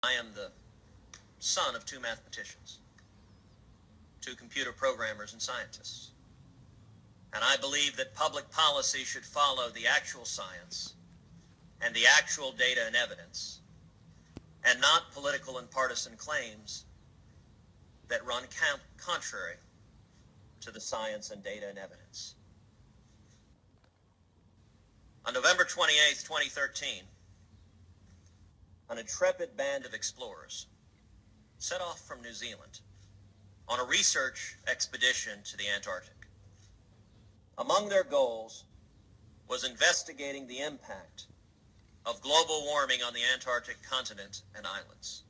I am the son of two mathematicians, two computer programmers and scientists. And I believe that public policy should follow the actual science and the actual data and evidence, and not political and partisan claims that run contrary to the science and data and evidence. On November 28, 2013, an intrepid band of explorers set off from New Zealand on a research expedition to the Antarctic. Among their goals was investigating the impact of global warming on the Antarctic continent and islands.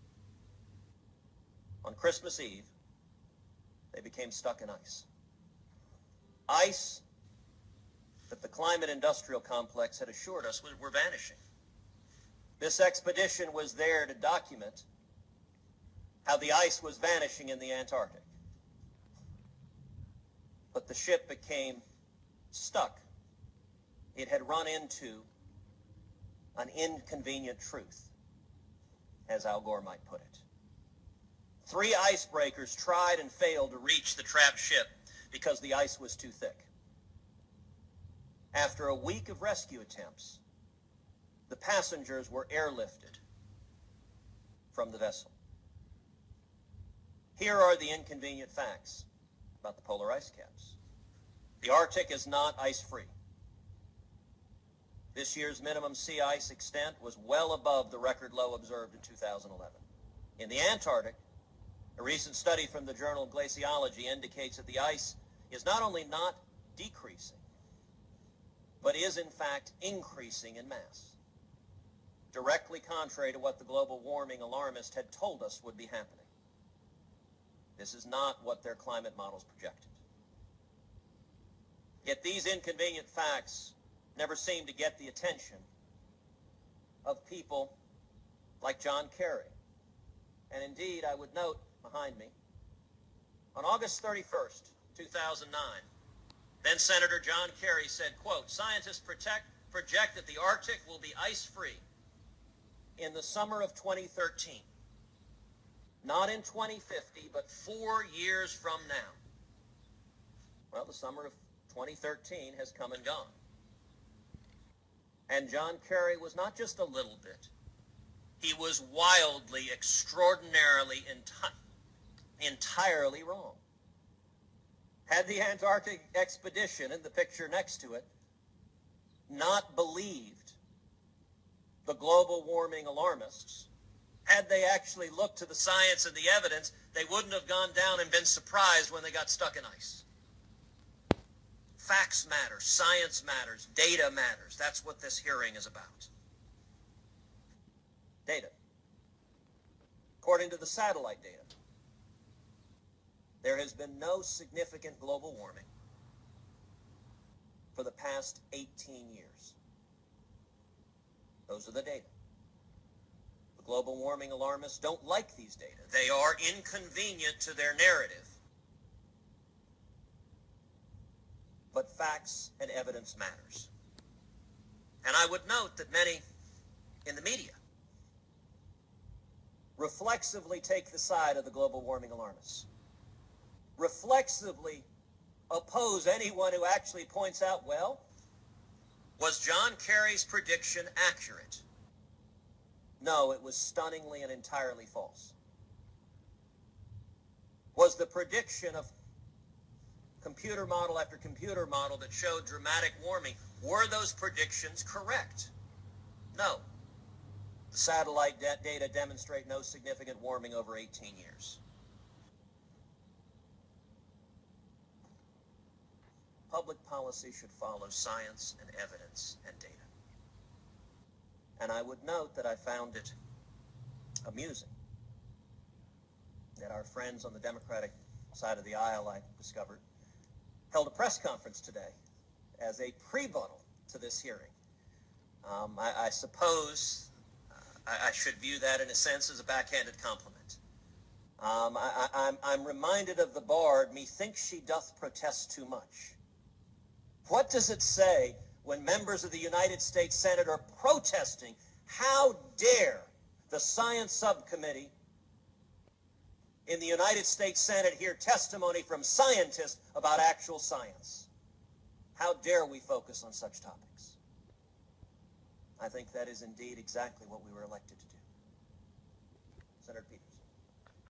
On Christmas Eve, they became stuck in ice. Ice that the climate industrial complex had assured us were vanishing. This expedition was there to document how the ice was vanishing in the Antarctic. But the ship became stuck. It had run into an inconvenient truth, as Al Gore might put it. 3 icebreakers tried and failed to reach the trapped ship because the ice was too thick. After a week of rescue attempts, the passengers were airlifted from the vessel. Here are the inconvenient facts about the polar ice caps. The Arctic is not ice-free. This year's minimum sea ice extent was well above the record low observed in 2011. In the Antarctic, a recent study from the journal Glaciology indicates that the ice is not only not decreasing, but is in fact increasing in mass, directly contrary to what the global warming alarmist had told us would be happening. This is not what their climate models projected. Yet these inconvenient facts never seem to get the attention of people like John Kerry. And indeed, I would note behind me, on August 31st, 2009, then Senator John Kerry said, quote, "Scientists project that the Arctic will be ice-free in the summer of 2013. Not in 2050, but 4 years from now." Well, the summer of 2013 has come and gone. And John Kerry was not just a little bit. He was wildly, extraordinarily, entirely wrong. Had the Antarctic expedition, in the picture next to it, not believed the global warming alarmists, had they actually looked to the science and the evidence, they wouldn't have gone down and been surprised when they got stuck in ice. Facts matter, science matters, data matters. That's what this hearing is about. Data. According to the satellite data, there has been no significant global warming for the past 18 years. Those are the data. The global warming alarmists don't like these data. They are inconvenient to their narrative. But facts and evidence matters. And I would note that many in the media reflexively take the side of the global warming alarmists, reflexively oppose anyone who actually points out, well, was John Kerry's prediction accurate? No, it was stunningly and entirely false. Was the prediction of computer model after computer model that showed dramatic warming, were those predictions correct? No. The satellite data demonstrate no significant warming over 18 years. Public policy should follow science and evidence and data. And I would note that I found it amusing that our friends on the Democratic side of the aisle, I discovered, held a press conference today as a prebuttal to this hearing. I suppose I should view that in a sense as a backhanded compliment. I'm reminded of the bard, "Methinks she doth protest too much." What does it say when members of the United States Senate are protesting? How dare the the Science Subcommittee in the United States Senate hear testimony from scientists about actual science. How dare we focus on such topics? I think that is indeed exactly what we were elected to do. Senator Peters.